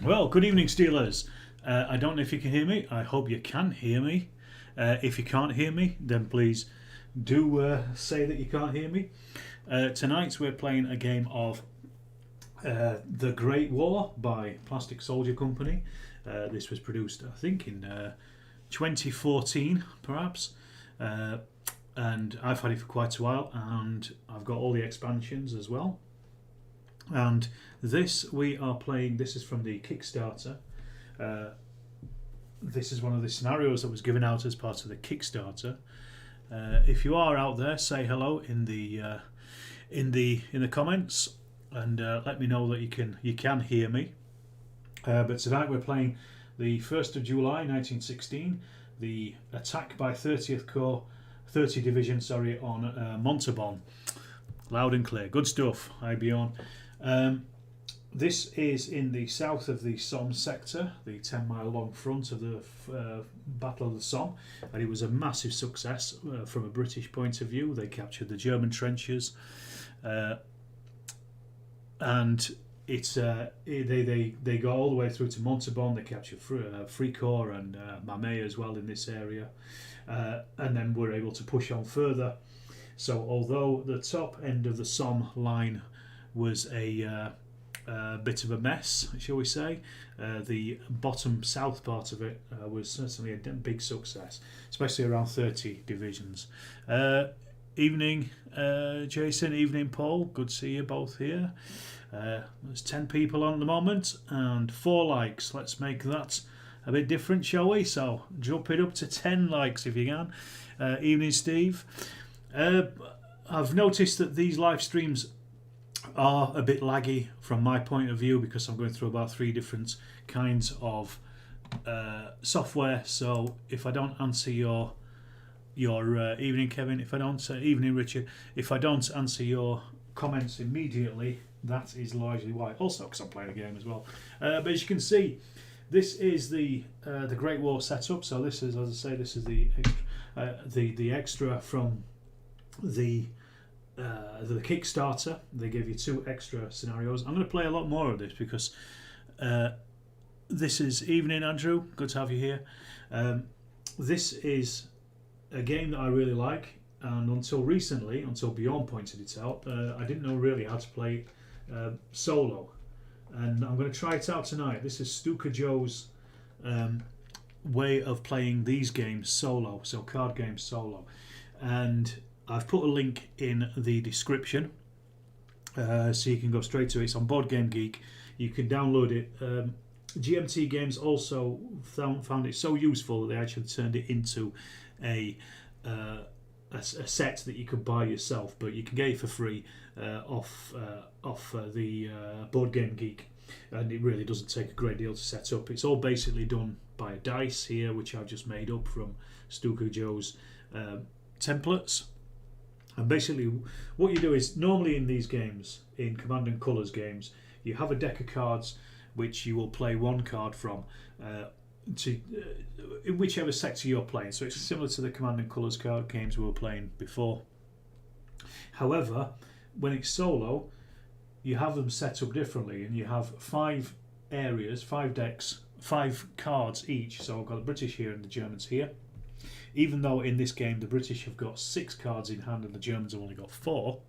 Well, good evening, Steelers. I don't know if you can hear me. I hope you can hear me. If you can't hear me, then please do say that you can't hear me. Tonight we're playing a game of The Great War by Plastic Soldier Company. This was produced, I think, in 2014, perhaps. And I've had it for quite a while, and I've got all the expansions as well. And this we are playing, this is from the Kickstarter. This is one of the scenarios that was given out as part of the Kickstarter. If you are out there, say hello in the comments, and let me know that you can hear me. But tonight we're playing the 1st of July 1916, the attack by 30th Corps, 30 Division, on Montauban. Loud and clear, good stuff. Hi Bjorn. This is in the south of the Somme sector, the 10-mile long front of the Battle of the Somme, and it was a massive success from a British point of view. They captured the German trenches, and it's they go all the way through to Montauban. They captured Fricourt and Mamet as well in this area, and then were able to push on further. So although the top end of the Somme line was a bit of a mess, shall we say, the bottom south part of it was certainly a big success, especially around 30 divisions. Evening Jason, evening Paul, good to see you both here. There's 10 people on at the moment and 4 likes. Let's make that a bit different, shall we? So jump it up to 10 likes if you can. Evening Steve. I've noticed that these live streams are a bit laggy from my point of view because I'm going through about 3 different kinds of software. So if I don't answer your evening Kevin, if I don't evening Richard, if I don't answer your comments immediately, that is largely why. Also because I'm playing a game as well. But as you can see, this is the Great War setup. So this is, as I say, this is the extra from the Kickstarter. They gave you 2 extra scenarios. I'm going to play a lot more of this because this is evening Andrew, good to have you here. This is a game that I really like, and until recently, until Bjorn pointed it out, I didn't know really how to play solo, and I'm going to try it out tonight. This is Stuka Joe's way of playing these games solo, so card games solo, and I've put a link in the description so you can go straight to it. It's on Board Game Geek. You can download it. GMT Games also found it so useful that they actually turned it into a set that you could buy yourself, but you can get it for free off the Board Game Geek, and it really doesn't take a great deal to set up. It's all basically done by a dice here, which I've just made up from Stuka Joe's templates. And basically what you do is, normally in these games, in Command and Colours games, you have a deck of cards which you will play 1 card from to in whichever sector you're playing. So it's similar to the Command and Colours card games we were playing before. However, when it's solo, you have them set up differently, and you have 5 areas, 5 decks, 5 cards each. So I've got the British here and the Germans here. Even though in this game the British have got 6 cards in hand and the Germans have only got 4,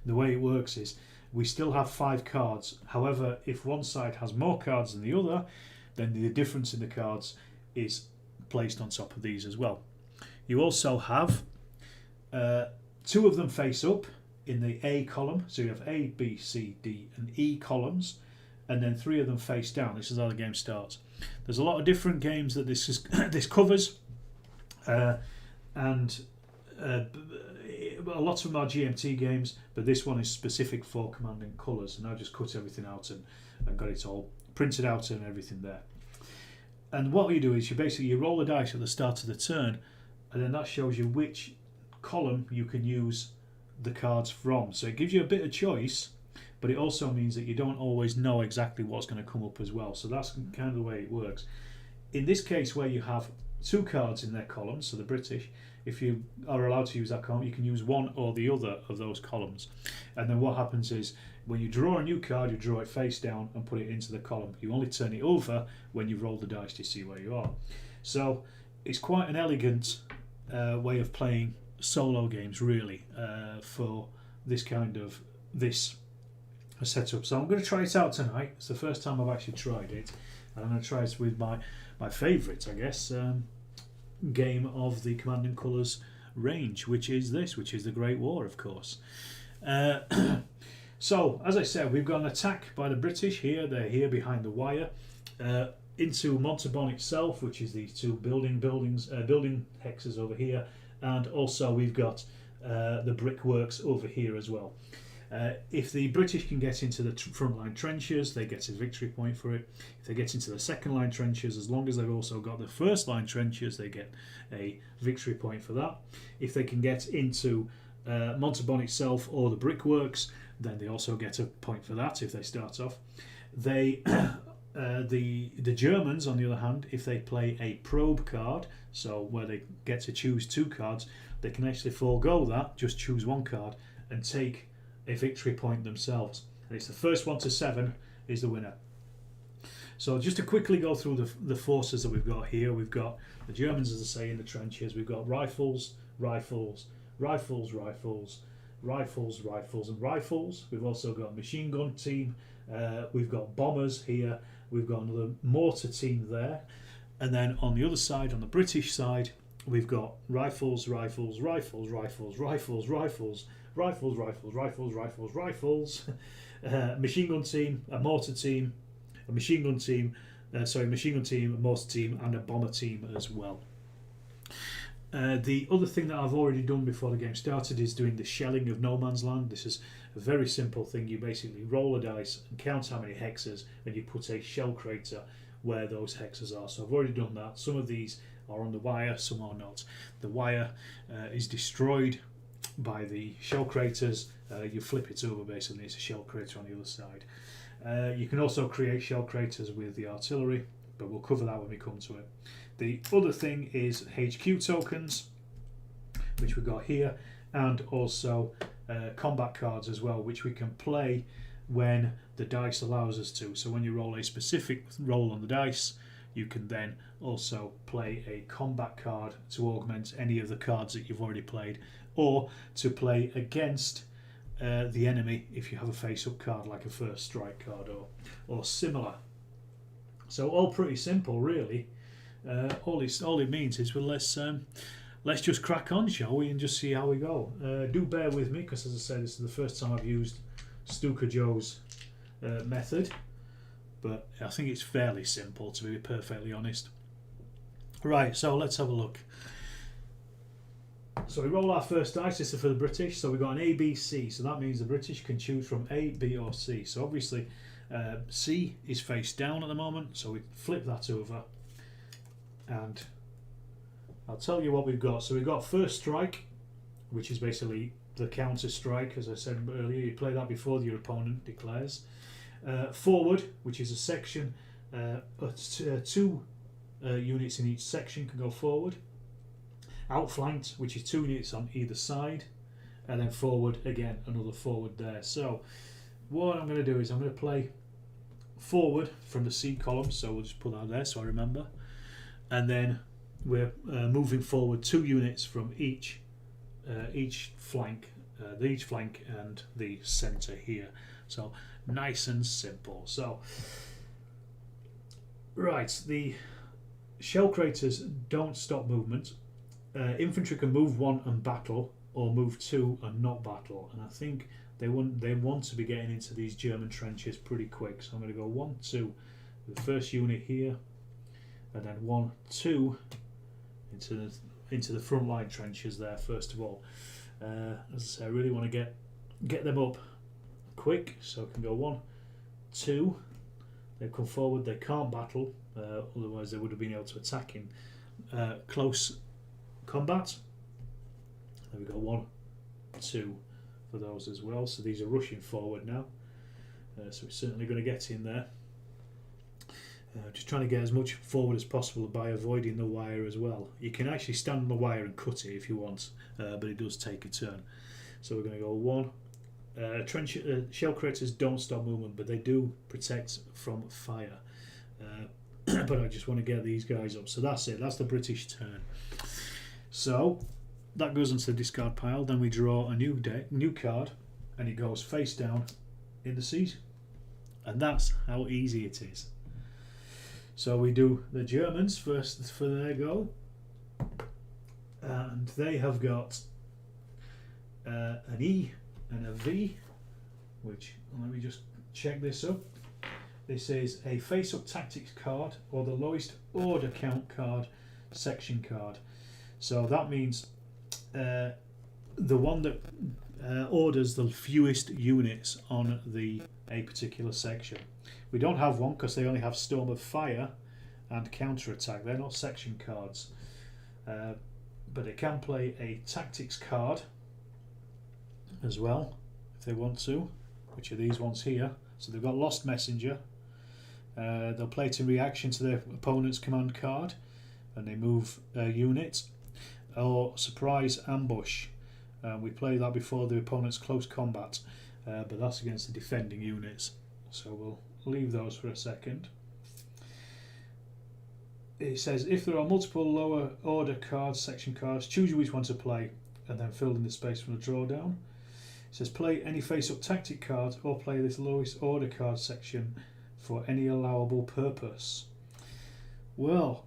the way it works is we still have 5 cards. However, if one side has more cards than the other, then the difference in the cards is placed on top of these as well. You also have 2 of them face up in the A column, so you have A, B, C, D and E columns, and then 3 of them face down. This is how the game starts. There's a lot of different games that this covers, and a lot of them are GMT games, but this one is specific for Command and Colours, and I just cut everything out and got it all printed out and everything there. And what you do is you roll the dice at the start of the turn, and then that shows you which column you can use the cards from. So it gives you a bit of choice, but it also means that you don't always know exactly what's going to come up as well. So that's kind of the way it works. In this case, where you have 2 cards in their columns, so the British, if you are allowed to use that column, you can use one or the other of those columns. And then what happens is, when you draw a new card, you draw it face down and put it into the column. You only turn it over when you roll the dice to see where you are. So it's quite an elegant way of playing solo games, really, for this kind of setup. So I'm going to try it out tonight. It's the first time I've actually tried it, and I'm going to try it with my favourite, I guess, game of the Command and Colours range, which is the Great War, of course. So, as I said, we've got an attack by the British here. They're here behind the wire into Montauban itself, which is these 2 building hexes over here, and also we've got the brickworks over here as well. If the British can get into the front line trenches, they get a victory point for it. If they get into the second line trenches, as long as they've also got the first line trenches, they get a victory point for that. If they can get into Montauban itself or the brickworks, then they also get a point for that if they start off. They the Germans, on the other hand, if they play a probe card, so where they get to choose 2 cards, they can actually forego that, just choose 1 card and take a victory point themselves. And it's the first one to 7 is the winner. So just to quickly go through the forces that we've got here, we've got the Germans, as I say, in the trenches. We've got rifles, rifles, rifles, rifles, rifles, rifles and rifles. We've also got a machine gun team. We've got bombers here. We've got another mortar team there. And then on the other side, on the British side, we've got rifles, rifles, rifles, rifles, rifles, rifles, rifles, rifles, rifles, rifles, rifles, machine gun team, a mortar team, a machine gun team, machine gun team, a mortar team, and a bomber team as well. The other thing that I've already done before the game started is doing the shelling of no man's land. This is a very simple thing. You basically roll a dice and count how many hexes, and you put a shell crater where those hexes are. So I've already done that. Some of these are on the wire, some are not. The wire is destroyed by the shell craters. You flip it over, basically it's a shell crater on the other side. You can also create shell craters with the artillery, but we'll cover that when we come to it. The other thing is HQ tokens, which we've got here, and also combat cards as well, which we can play when the dice allows us to. So when you roll a specific roll on the dice, you can then also play a combat card to augment any of the cards that you've already played, or to play against the enemy if you have a face-up card like a first strike card or similar. So all pretty simple, really. All it means is, well, let's just crack on, shall we, and just see how we go. Do bear with me, because as I said, this is the first time I've used Stuka Joe's method, but I think it's fairly simple, to be perfectly honest. Right, so let's have a look. So we roll our first dice. This is for the British. So we've got an A, B, C. So that means the British can choose from A, B or C. So obviously C is face down at the moment, so we flip that over and I'll tell you what we've got. So we've got first strike, which is basically the counter strike. As I said earlier, you play that before your opponent declares. Forward, which is a section, 2 units in each section can go forward. Outflanked, which is 2 units on either side, and then forward again, another forward there. So what I'm going to do is I'm going to play forward from the C column, so we'll just put that there so I remember, and then we're moving forward 2 units from each flank, each flank and the centre here. So nice and simple. So right, the shell craters don't stop movement. Infantry can move 1 and battle, or move 2 and not battle, and I think they want to be getting into these German trenches pretty quick. So I'm going to go 1, 2, the first unit here, and then 1, 2 into the front line trenches there first of all. As I say, I really want to get them up quick, so I can go 1, 2. They come forward. They can't battle, otherwise they would have been able to attack in close combat. There we go, 1, 2 for those as well. So these are rushing forward now, so it's certainly going to get in there. Just trying to get as much forward as possible by avoiding the wire as well. You can actually stand on the wire and cut it if you want, but it does take a turn. So we're going to go 1. Shell craters don't stop movement, but they do protect from fire. But I just want to get these guys up. So that's it. That's the British turn. So that goes into the discard pile. Then we draw a new card, and it goes face down in the seas. And that's how easy it is. So we do the Germans first for their go, and they have got an E and a V, which, let me just check this up. This is a face-up tactics card or the lowest order count card section card. So that means the one that orders the fewest units on a particular section. We don't have one because they only have Storm of Fire and Counter Attack. They're not section cards, but they can play a tactics card as well if they want to, which are these ones here. So they've got Lost Messenger. They'll play it in reaction to their opponent's command card, and they move units. Or Surprise Ambush. We play that before the opponent's close combat, but that's against the defending units. So we'll leave those for a second. It says if there are multiple lower order cards, section cards, choose which one to play, and then fill in the space from the drawdown. It says play any face-up tactic card or play this lowest order card section for any allowable purpose. Well,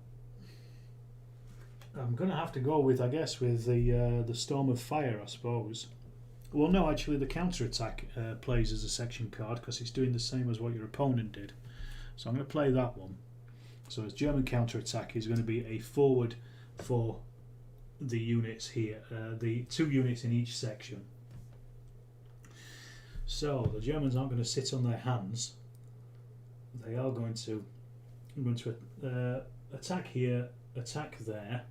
I'm going to have to go with, I guess, with the Storm of Fire, I suppose. Well, no, actually the Counter Attack plays as a section card because it's doing the same as what your opponent did. So I'm going to play that one. So as German Counter Attack is going to be a forward for the units here, the 2 units in each section. So the Germans aren't going to sit on their hands. They are going to attack here, attack there.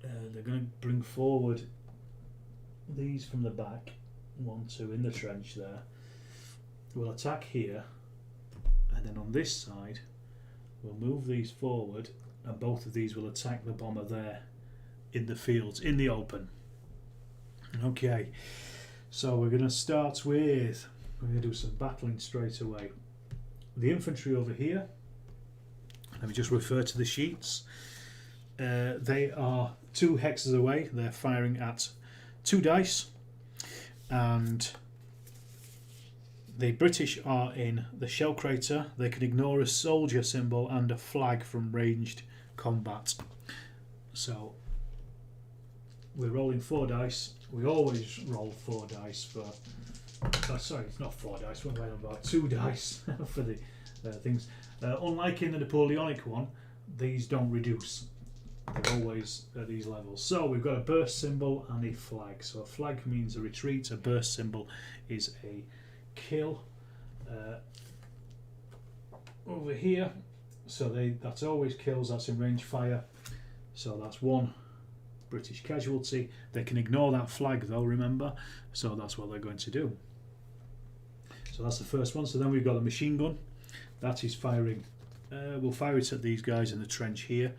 They're going to bring forward these from the back, 1, 2 in the trench there. We'll attack here, and then on this side we'll move these forward, and both of these will attack the bomber there in the fields, in the open. Okay, so we're going to start with, we're going to do some battling straight away. The infantry over here, let me just refer to the sheets. They are 2 hexes away. They're firing at 2 dice, and the British are in the shell crater. They can ignore a soldier symbol and a flag from ranged combat. So we're rolling 4 dice. We always roll 4 dice for. Oh, sorry, it's not 4 dice. What am I on about? 2 dice for the things. Unlike in the Napoleonic one, these don't reduce. They're always at these levels. So we've got a burst symbol and a flag. So a flag means a retreat. A burst symbol is a kill. Over here, so that's always kills. That's in range fire. So that's 1 British casualty. They can ignore that flag though, remember. So that's what they're going to do. So that's the first one. So then we've got a machine gun. That is firing. We'll fire it at these guys in the trench here.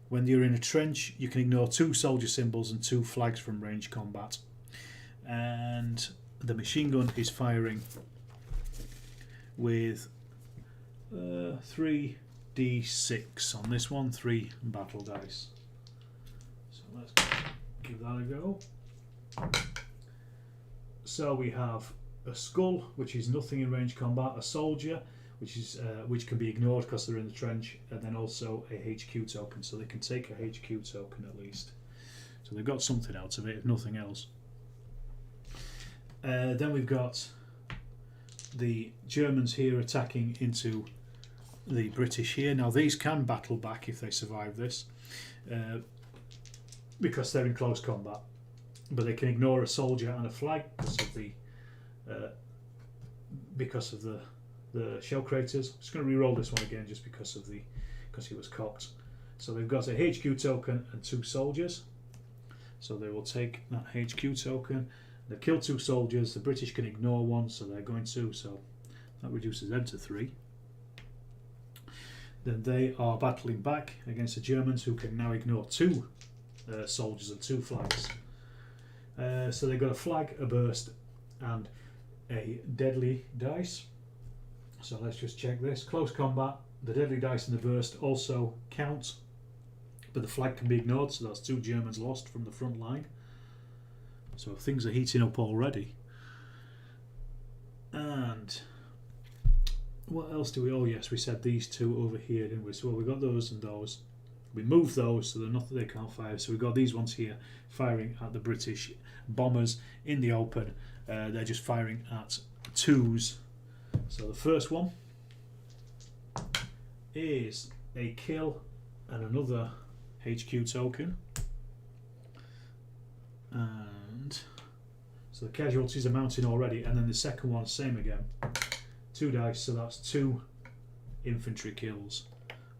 When you're in a trench, you can ignore 2 soldier symbols and 2 flags from range combat. And the machine gun is firing with 3d6 on this one, 3 battle dice. So let's give that a go. So we have a skull, which is nothing in range combat, a soldier, which can be ignored because they're in the trench, and then also a HQ token, so they can take a HQ token at least. So they've got something out of it, if nothing else. Then we've got the Germans here attacking into the British here. Now these can battle back if they survive this, because they're in close combat, but they can ignore a soldier and a flag because of the shell craters. I'm just going to re-roll this one again just because it was cocked. So they've got a HQ token and 2 soldiers. So they will take that HQ token. They kill 2 soldiers. The British can ignore 1, so they're going to. So that reduces them to 3. then they are battling back against the Germans, who can now ignore 2 soldiers and 2 flags. So they've got a flag, a burst, and a deadly dice. So let's just check this. Close combat, the deadly dice and the burst also count, but the flag can be ignored, so that's 2 Germans lost from the front line. So things are heating up already. And what else do we... Oh yes, we said these 2 over here, didn't we? So we got those and those. We moved those so they're not that they can't fire. So we've got these ones here firing at the British bombers in the open. They're just firing at 2s. So the first one is a kill and another HQ token. And so the casualties are mounting already. And then the second one, same again. 2 dice, so that's 2 infantry kills.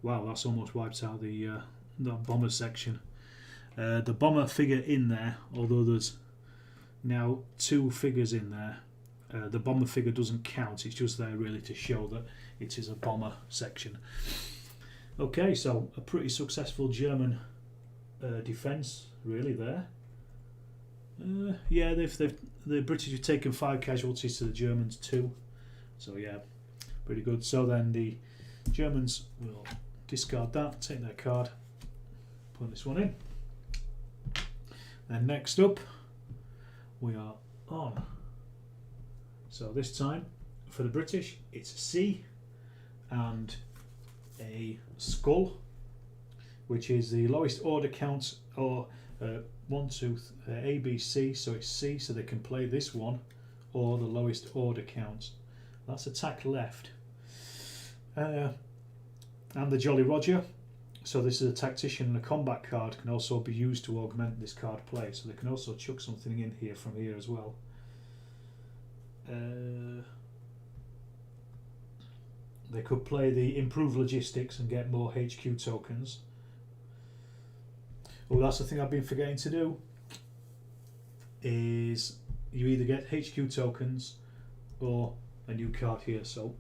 Wow, that's almost wiped out the that bomber section. The bomber figure in there, although there's now 2 figures in there, the bomber figure doesn't count. It's just there really to show that it is a bomber section. Okay, so a pretty successful German defence really there. Yeah, the British have taken 5 casualties to the Germans 2. So yeah, pretty good. So then the Germans will discard that, take their card, put this one in. Then next up we are on. So this time for the British it's a C and a skull, which is the lowest order count, or 1, 2, A, B, C, so it's C, so they can play this one or the lowest order count. That's attack left. And the Jolly Roger, so this is a tactician, and a combat card can also be used to augment this card play, so they can also chuck something in here from here as well. They could play the improved logistics and get more HQ tokens. Oh, that's the thing I've been forgetting to do, is you either get HQ tokens or a new card here, so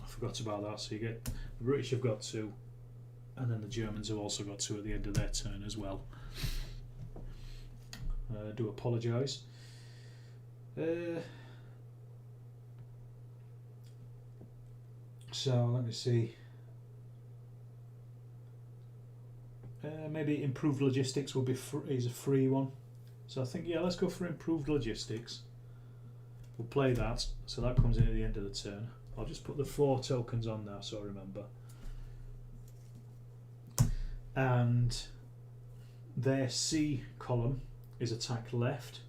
I forgot about that. So you get, the British have got 2, and then the Germans have also got 2 at the end of their turn as well. I do apologise. So let me see. Maybe improved logistics will be is a free one. So I think, yeah, let's go for improved logistics. We'll play that, so that comes in at the end of the turn. I'll just put the 4 tokens on now so I remember. And their C column is attack left,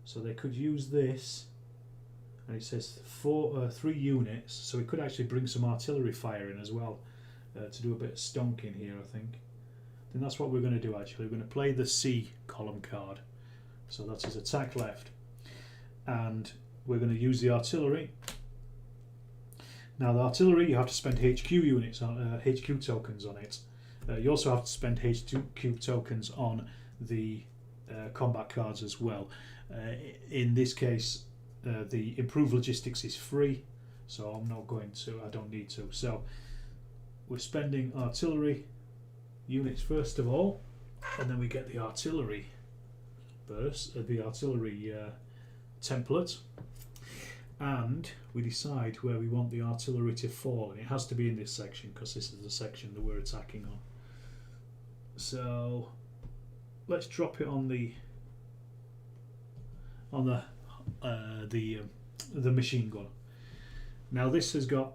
so they could use this, and it says 3 units, so we could actually bring some artillery fire in as well, to do a bit of stonking here, I think. Then that's what we're going to do actually. We're going to play the C column card, so that's his attack left. And we're going to use the artillery. Now the artillery, you have to spend HQ units on HQ tokens on it. You also have to spend HQ tokens on the combat cards as well. In this case, the improved logistics is free, so I'm not going to. I don't need to. So we're spending artillery units first of all, and then we get the artillery burst, the artillery template, and we decide where we want the artillery to fall, and it has to be in this section because this is the section that we're attacking on. So let's drop it on the machine gun. Now this has got,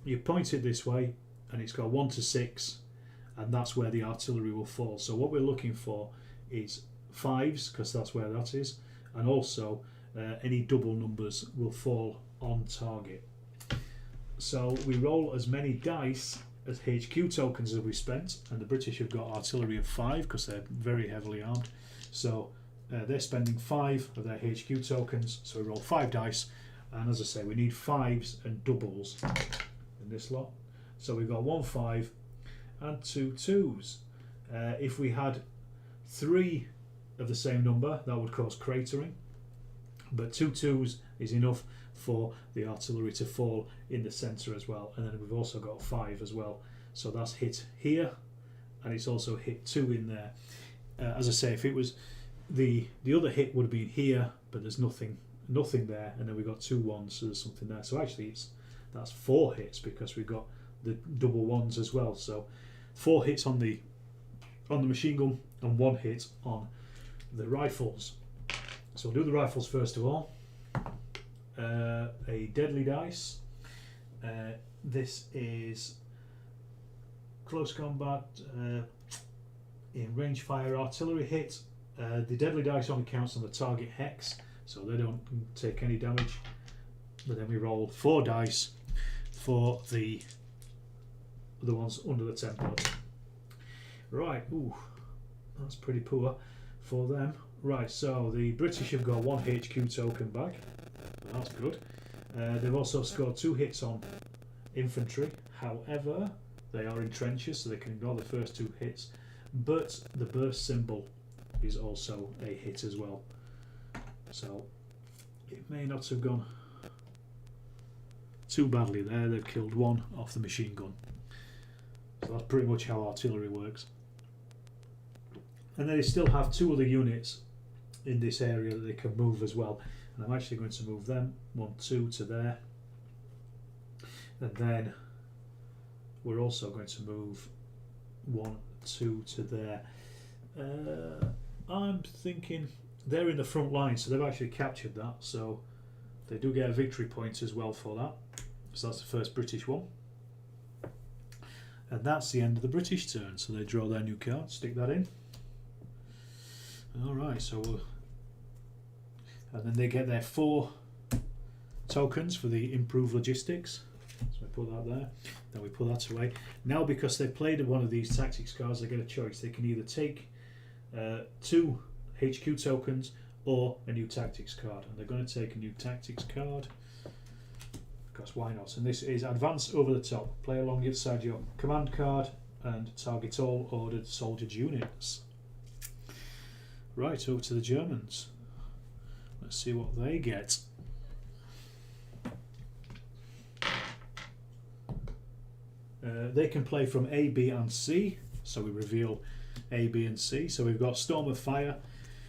you point it this way and it's got 1 to 6, and that's where the artillery will fall. So what we're looking for is 5s, because that's where that is, and also any double numbers will fall on target. So we roll as many dice as HQ tokens as we spent, and the British have got artillery of 5 because they're very heavily armed. So they're spending 5 of their HQ tokens, so we roll 5 dice, and as I say, we need 5s and doubles in this lot. So we've got 1 5 and 2 2s. If we had 3 of the same number, that would cause cratering, but 2 2s is enough for the artillery to fall in the centre as well. And then we've also got 5 as well. So that's hit here, and it's also hit 2 in there. As I say, if it was the other hit would have been here, but there's nothing there, and then we've got 2 1s, so there's something there. So actually that's 4 hits because we've got the double 1s as well. So 4 hits on the machine gun and 1 hit on the rifles. So we'll do the rifles first of all. A deadly dice. This is close combat, in range fire artillery hit. The deadly dice only counts on the target hex, so they don't take any damage. But then we roll 4 dice for the ones under the 10 points. Right, ooh, that's pretty poor for them. Right, so the British have got 1 HQ token back. That's good. They've also scored 2 hits on infantry. However, they are in trenches, so they can ignore the first 2 hits. But the burst symbol is also a hit as well. So it may not have gone too badly there. They've killed 1 off the machine gun. So that's pretty much how artillery works. And then they still have 2 other units in this area that they can move as well. And I'm actually going to move them 1, 2 to there. And then we're also going to move 1, 2 to there. I'm thinking they're in the front line, so they've actually captured that. So they do get a victory point as well for that. So that's the first British one. And that's the end of the British turn. So they draw their new card, stick that in. Alright, so and then they get their 4 tokens for the improved logistics. So we put that there, then we put that away. Now, because they've played one of these tactics cards, they get a choice. They can either take 2 HQ tokens or a new tactics card, and they're going to take a new tactics card because why not? And this is advance over the top. Play along inside your command card and target all ordered soldiered units. Right, over to the Germans. Let's see what they get. They can play from A, B and C, so we reveal A, B and C. So we've got Storm of Fire.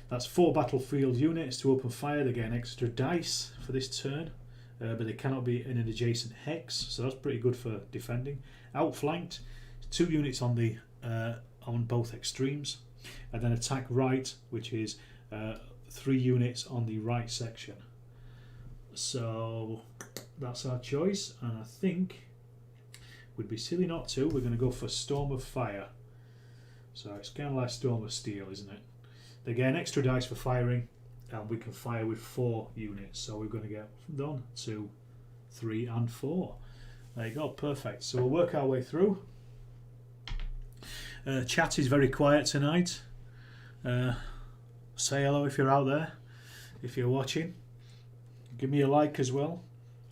That's 4 battlefield units to open fire. They get an extra dice for this turn, but they cannot be in an adjacent hex, so that's pretty good for defending. Outflanked, 2 units on the on both extremes, and then attack right, which is 3 units on the right section. So that's our choice, and I think would be silly not to. We're going to go for Storm of Fire. So it's kind of like Storm of Steel, isn't it? They get an extra dice for firing, and we can fire with 4 units. So we're going to get 1, 2, 3 and 4. There you go, perfect. So we'll work our way through. Chat is very quiet tonight. Say hello if you're out there, if you're watching. Give me a like as well.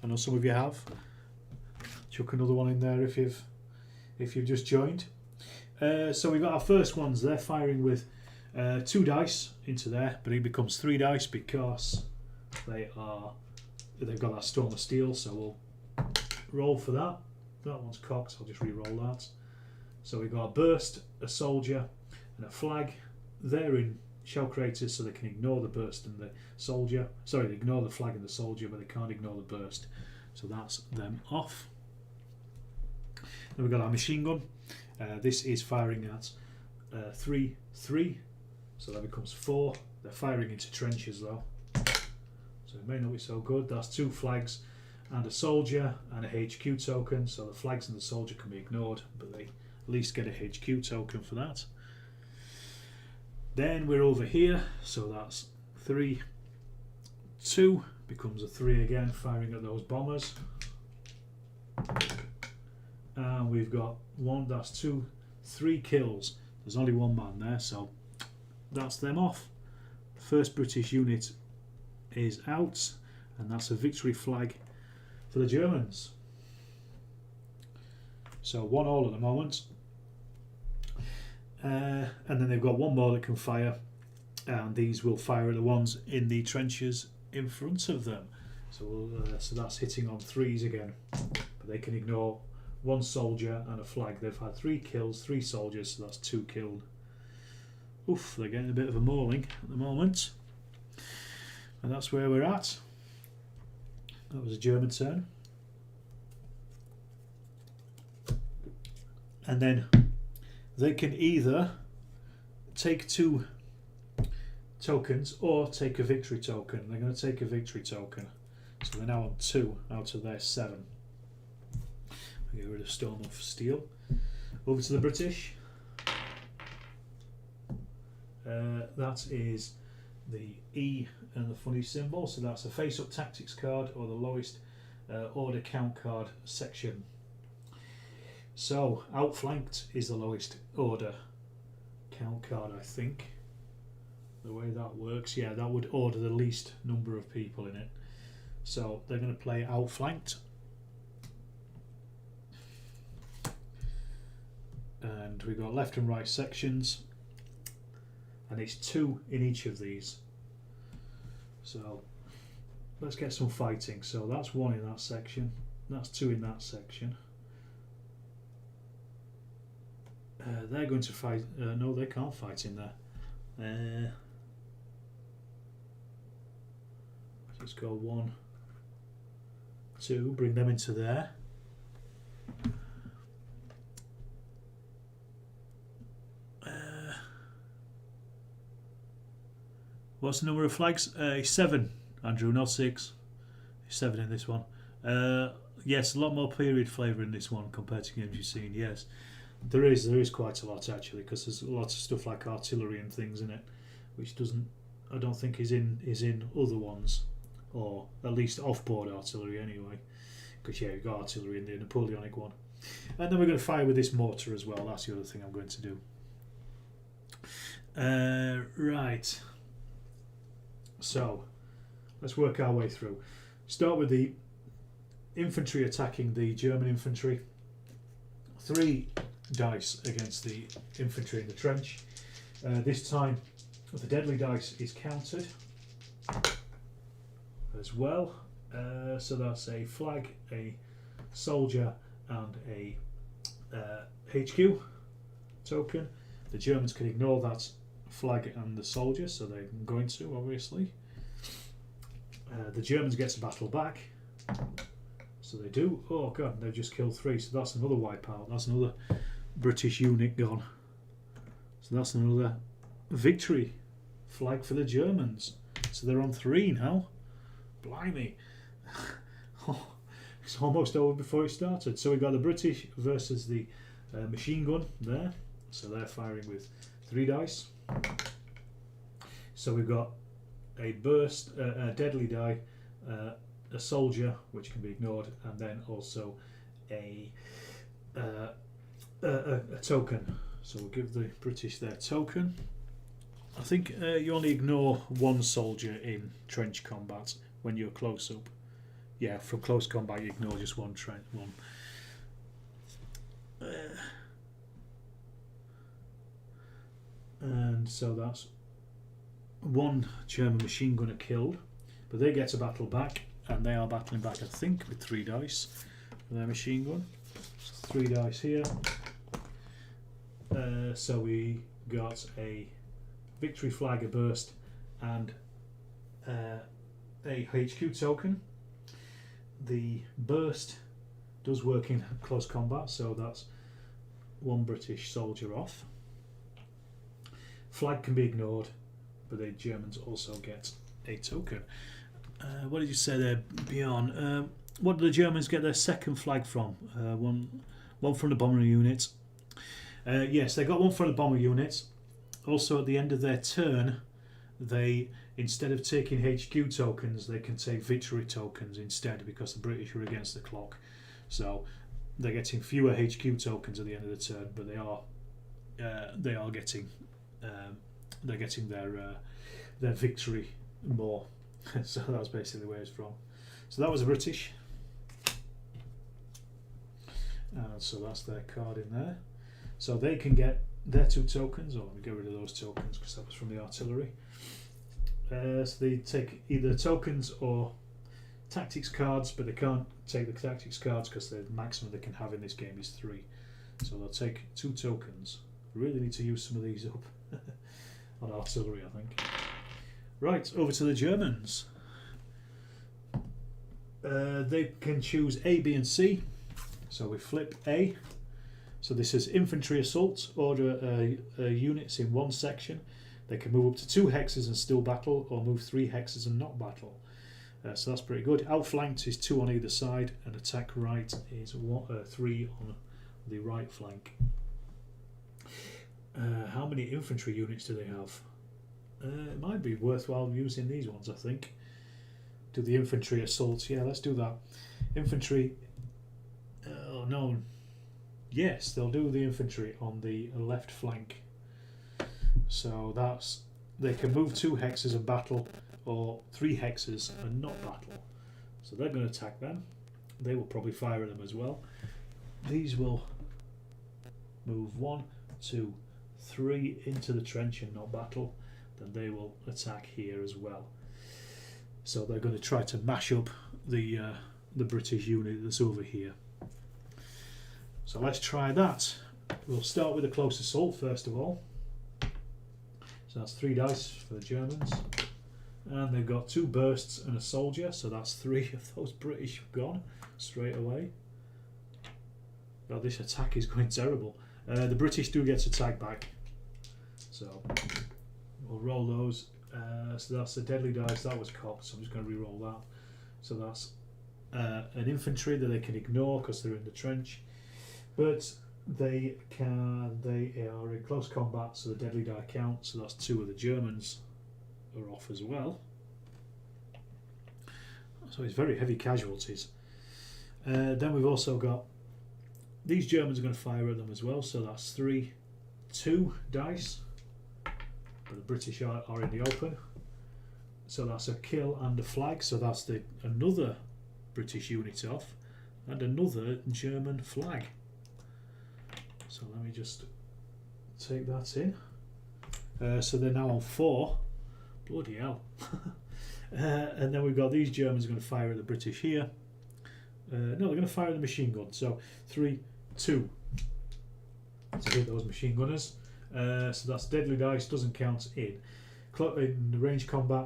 I know some of you have. Chuck another one in there if you've just joined. So we've got our first ones. They're firing with 2 dice into there, but it becomes 3 dice because they've got that Storm of Steel. So we'll roll for that. That one's cocked. I'll just re-roll that. So we've got a burst, a soldier, and a flag. They're in shell craters, so they can ignore the burst and the soldier. Sorry, they ignore the flag and the soldier, but they can't ignore the burst. So that's them off. Then we've got our machine gun. This is firing at 3, 3, so that becomes 4. They're firing into trenches though, so it may not be so good. That's 2 flags and a soldier and a HQ token, so the flags and the soldier can be ignored, but they at least get a HQ token for that. Then we're over here, so that's 3, 2, becomes a 3 again, firing at those bombers. And we've got 1, that's 2, 3 kills. There's only 1 man there, so that's them off. The first British unit is out, and that's a victory flag for the Germans. So 1-1 at the moment. And then they've got 1 more that can fire, and these will fire at the ones in the trenches in front of them. So that's hitting on 3s again, but they can ignore 1 soldier and a flag. They've had 3 kills, 3 soldiers, so that's 2 killed. Oof, they're getting a bit of a mauling at the moment, and that's where we're at. That was a German turn, and then they can either take 2 tokens or take a victory token. They're going to take a victory token, so they're now on 2 out of their 7. I'll get rid of Storm of Steel. Over to the British. That is the E and the funny symbol, so that's a face-up tactics card or the lowest order count card section. So outflanked is the lowest order count card, I think. The way that works, yeah, that would order the least number of people in it. So they're going to play outflanked. And we've got left and right sections, and it's 2 in each of these. So let's get some fighting. So that's 1 in that section, that's 2 in that section. They're going to fight. No, they can't fight in there. Let's go 1, 2, bring them into there. What's the number of flags? 7, Andrew, not 6. 7 in this one. Yes, a lot more period flavour in this one compared to games you've seen. Yes, there is quite a lot actually, because there's lots of stuff like artillery and things in it, which I don't think is in other ones, or at least off-board artillery anyway. Because yeah, you've got artillery in the Napoleonic one, and then we're going to fire with this mortar as well. That's the other thing I'm going to do. Right. So let's work our way through. Start with the infantry attacking the German infantry. 3 dice against the infantry in the trench. This time the deadly dice is counted as well. So that's a flag, a soldier and a HQ token. The Germans can ignore that flag and the soldier, so they're going to, obviously. The Germans get to battle back, so they do. Oh god, they've just killed 3, so that's another wipeout. That's another British unit gone. So that's another victory flag for the Germans. So they're on 3 now. Blimey. Oh, it's almost over before it started. So we've got the British versus the machine gun there. So they're firing with 3 dice. So we've got a burst, a deadly die, a soldier, which can be ignored, and then also a token. So we'll give the British their token. I think you only ignore 1 soldier in trench combat when you're close up. Yeah, from close combat you ignore just one. And so that's 1 German machine gunner killed, but they get to battle back, and they are battling back, I think, with 3 dice for their machine gun. So 3 dice here. So we got a victory flag, a burst, and a HQ token. The burst does work in close combat, so that's 1 British soldier off. Flag can be ignored, but the Germans also get a token. What did you say there, Bjorn? What did the Germans get their second flag from? One from the bomber unit. Yes, they got 1 from the bomber unit. Also, at the end of their turn, they, instead of taking HQ tokens, they can take victory tokens instead, because the British are against the clock. So they're getting fewer HQ tokens at the end of the turn, but they are getting they're getting their victory more. So that's basically where it's from. So that was the British. So that's their card in there. So they can get their 2 tokens, or let me get rid of those tokens because that was from the artillery. So they take either tokens or tactics cards, but they can't take the tactics cards because the maximum they can have in this game is 3. So they'll take 2 tokens. Really need to use some of these up on artillery, I think. Right, over to the Germans. They can choose A, B and C. So we flip A. So this is Infantry Assaults. Order units in one section. They can move up to 2 hexes and still battle, or move 3 hexes and not battle. So that's pretty good. Outflanked is 2 on either side, and attack right is 3 on the right flank. How many infantry units do they have? It might be worthwhile using these ones, I think. Do the infantry assaults. Yeah, let's do that. Infantry. Oh no. Yes, they'll do the infantry on the left flank. So that's, they can move 2 hexes and battle, or 3 hexes and not battle. So they're going to attack them. They will probably fire at them as well. These will move 1, 2, 3 into the trench and not battle. Then they will attack here as well. So they're going to try to mash up the British unit that's over here. So let's try that. We'll start with a close assault first of all. So that's 3 dice for the Germans. And they've got 2 bursts and a soldier, so that's 3 of those British gone straight away. God, this attack is going terrible. The British do get to tag back. So we'll roll those. So that's a deadly dice, that was cocked, so I'm just going to re-roll that. So that's an infantry that they can ignore because they're in the trench. But they are in close combat, so the deadly die count, so that's 2 of the Germans are off as well. So it's very heavy casualties. Then we've also got these Germans are going to fire at them as well, so that's 2 dice. But the British are in the open. So that's a kill and a flag, so that's another British unit off and another German flag. So let me just take that in. So they're now on 4. Bloody hell. And then we've got these Germans going to fire at the British here. No, they're going to fire at the machine gun. So 3, 2 to hit those machine gunners. So that's deadly dice, doesn't count in range combat,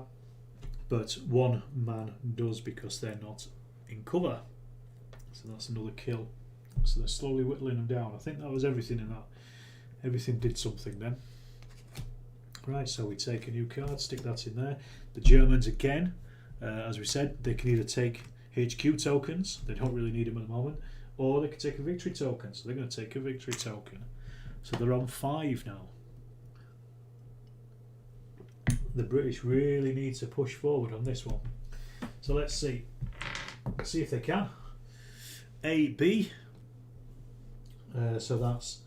but 1 man does because they're not in cover. So that's another kill. So they're slowly whittling them down. I think that was everything in that. Everything did something then. Right, so we take a new card, stick that in there. The Germans again, as we said, they can either take HQ tokens, they don't really need them at the moment, or they can take a victory token. So they're going to take a victory token. So they're on 5 now. The British really need to push forward on this one. So let's see. Let's see if they can. A, B. So that's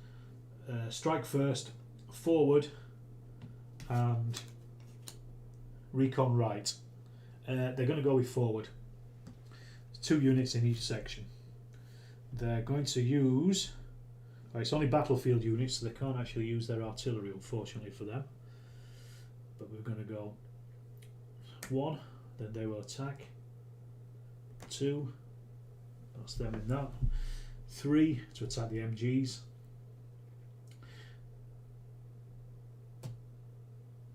strike first, forward, and recon right. They're going to go with forward. 2 units in each section. They're going to use... It's only battlefield units, so they can't actually use their artillery, unfortunately for them. But we're going to go 1, then they will attack. 2, that's them in that. 3 to attack the MGs.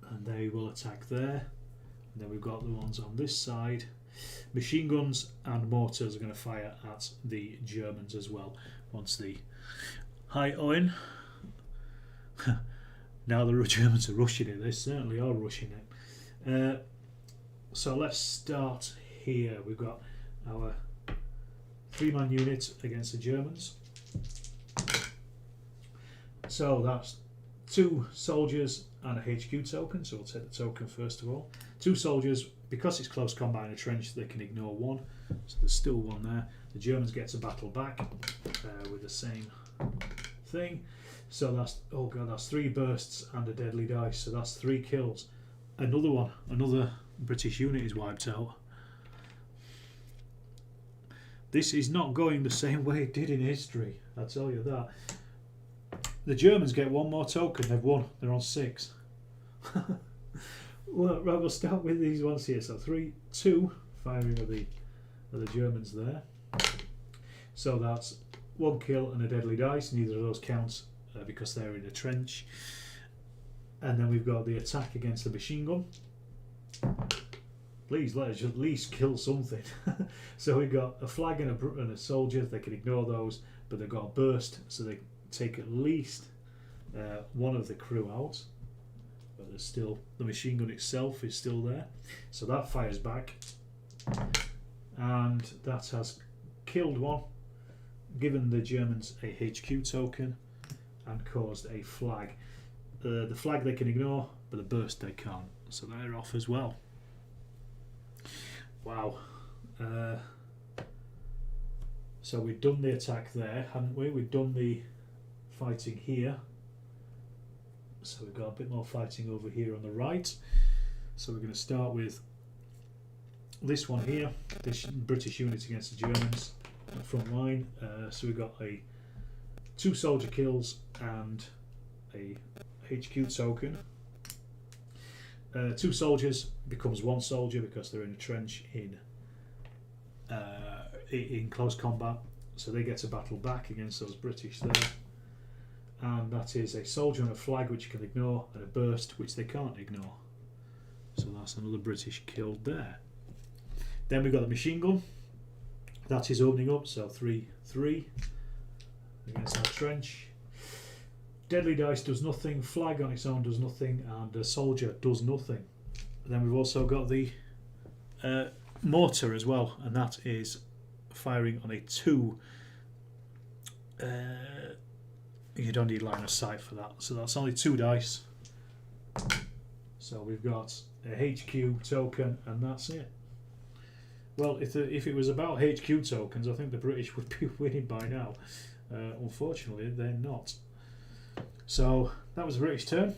And they will attack there. And then we've got the ones on this side. Machine guns and mortars are going to fire at the Germans as well. Once the... Hi Owen. Now the Germans are rushing it. They certainly are rushing it. So let's start here. We've got our 3-man unit against the Germans. So that's 2 soldiers and a HQ token. So we'll take the token first of all. 2 soldiers, because it's close combat in a trench, they can ignore 1. So there's still 1 there. The Germans get to battle back with the same thing. So that's, oh god, that's 3 bursts and a deadly dice. So that's 3 kills. Another one, another British unit is wiped out. This is not going the same way it did in history, I'll tell you that. The Germans get 1 more token, they've won, they're on 6. Well, right, we'll start with these ones here. So 3, 2, firing of the of the Germans there. So that's 1 kill and a deadly dice. Neither of those counts because they're in a trench. And then we've got the attack against the machine gun. Please let us at least kill something. So we've got a flag and a soldier. They can ignore those, but they've got a burst, so they take at least one of the crew out. But there's still, the machine gun itself is still there, so that fires back, and that has killed one, given the Germans a HQ token, and caused a flag. The flag they can ignore, but the burst they can't, so they're off as well. Wow. So we've done the attack there, haven't we? We've done the fighting here. So we've got a bit more fighting over here on the right. So we're going to start with this one here, this British unit against the Germans on the front line. So we've got 2 soldier kills and a HQ token. 2 soldiers becomes 1 soldier because they're in a trench in close combat, so they get to battle back against those British there. And that is a soldier and a flag which you can ignore, and a burst which they can't ignore. So that's another British killed there. Then we've got the machine gun. That is opening up, so 3-3 against our trench. Deadly dice does nothing, flag on its own does nothing, and a soldier does nothing. Then we've also got the mortar as well, and that is firing on a 2. You don't need line of sight for that, so that's only 2 dice. So we've got a HQ token, and that's it. Well, if it was about HQ tokens, I think the British would be winning by now. Unfortunately, they're not. So that was the British turn.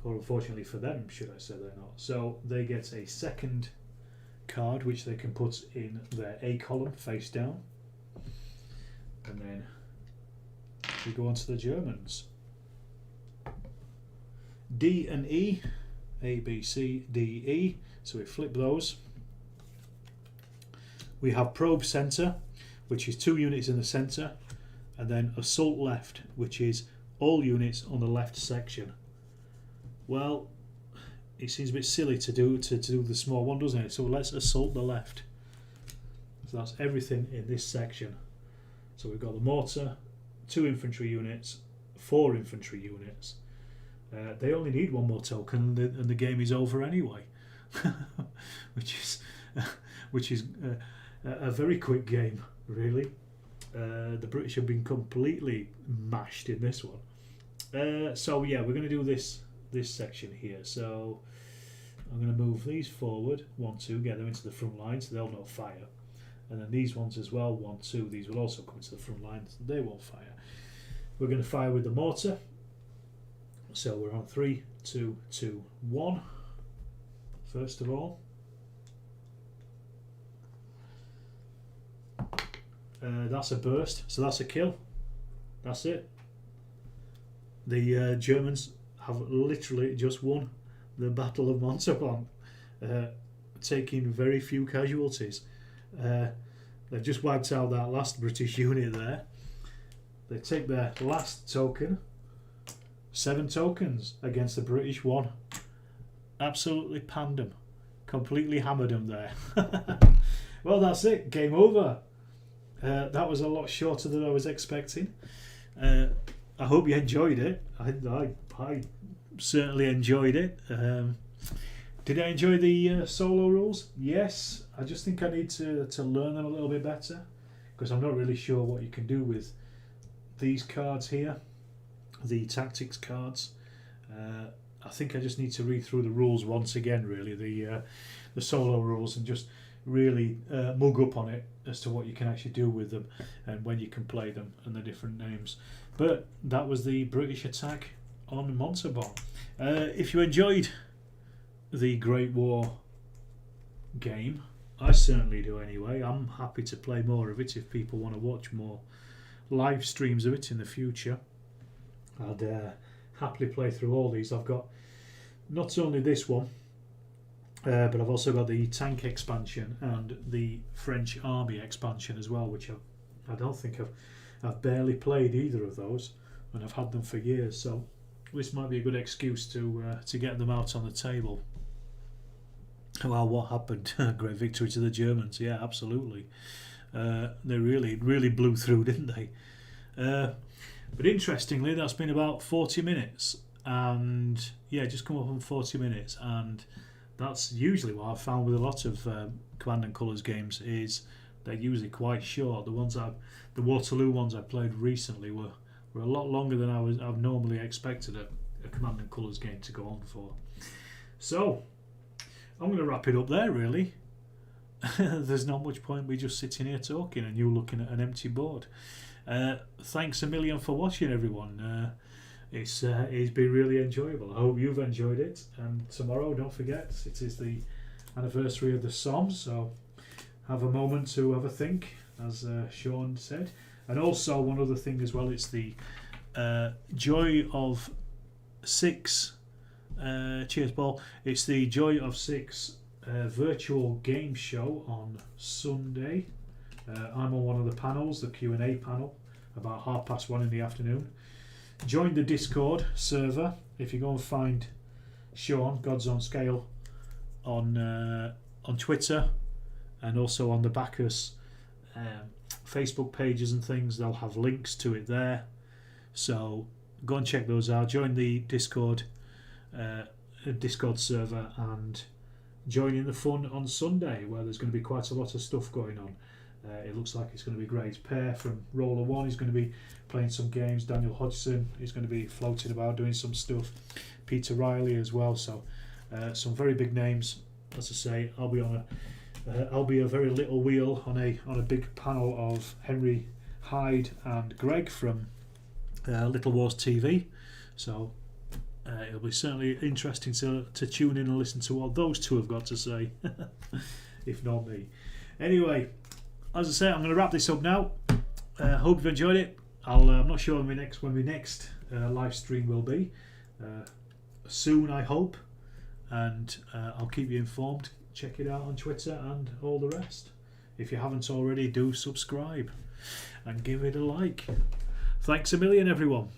Or unfortunately for them, should I say, they're not. So they get a second card which they can put in their A column face down. And then we go on to the Germans. D and E. A, B, C, D, E. So we flip those. We have probe centre, which is 2 units in the centre, and then assault left, which is all units on the left section. Well, it seems a bit silly to do the small one, doesn't it? So let's assault the left. So that's everything in this section. So we've got the mortar, 2 infantry units, 4 infantry units. They only need 1 more token, and the game is over anyway, which is a very quick game, really. The British have been completely mashed in this one. So yeah, we're going to do this section here. So I'm going to move these forward, 1, 2, get them into the front line so they'll not fire. And then these ones as well, 1, 2, these will also come into the front line so they won't fire. We're going to fire with the mortar. So we're on 3, 2, 2, 1. First of all. That's a burst, so that's a kill. That's it. The Germans have literally just won the Battle of Montauban, taking very few casualties. They've just wiped out that last British unit there. They take their last token, 7 tokens against the British 1. Absolutely panned them, completely hammered them there. Well, that's it, game over. That was a lot shorter than I was expecting. I hope you enjoyed it. I certainly enjoyed it. Did I enjoy the solo rules? Yes. I just think I need to learn them a little bit better, because I'm not really sure what you can do with these cards here, the tactics cards. I think I just need to read through the rules once again, really, the solo rules, and just really mug up on it as to what you can actually do with them and when you can play them and the different names. But that was the British attack on Montauban. If you enjoyed the Great War game, I certainly do anyway. I'm happy to play more of it if people want to watch more live streams of it in the future. I'd happily play through all these. I've got not only this one, But I've also got the tank expansion and the French army expansion as well, which I don't think I've barely played either of those, and I've had them for years. So this might be a good excuse to get them out on the table. Well, what happened? Great victory to the Germans. Yeah, absolutely. They really blew through, didn't they? But interestingly, that's been about 40 minutes, and yeah, just come up on 40 minutes, and that's usually what I've found with a lot of Command and Colours games, is they're usually quite short. The Waterloo ones I played recently were a lot longer than I've normally expected a Command and Colours game to go on for. So I'm going to wrap it up there, really. There's not much point me just sitting here talking and you looking at an empty board. Thanks a million for watching, everyone. It's been really enjoyable. I hope you've enjoyed it. And tomorrow, don't forget, it is the anniversary of the Somme, so have a moment to have a think, as Sean said. And also one other thing as well, it's the Joy of Six. Cheers, Paul. It's the Joy of Six virtual game show on Sunday. I'm on one of the panels, the Q&A panel, about 1:30 in the afternoon. Join the Discord server. If you go and find Sean, Gods on Scale, on Twitter, and also on the Bacchus Facebook pages and things, they'll have links to it there. So go and check those out. Join the Discord server and join in the fun on Sunday, where there's going to be quite a lot of stuff going on. It looks like it's going to be great. Per from Roller One is going to be playing some games. Daniel Hodgson is going to be floating about doing some stuff. Peter Riley as well. So some very big names. As I say, I'll be a very little wheel on a big panel of Henry Hyde and Greg from Little Wars TV. So it'll be certainly interesting to tune in and listen to what those two have got to say, if not me. Anyway, as I say, I'm going to wrap this up now. Hope you've enjoyed it. I'm not sure when my next live stream will be. Soon, I hope, and I'll keep you informed. Check it out on Twitter and all the rest. If you haven't already, do subscribe and give it a like. Thanks a million, everyone.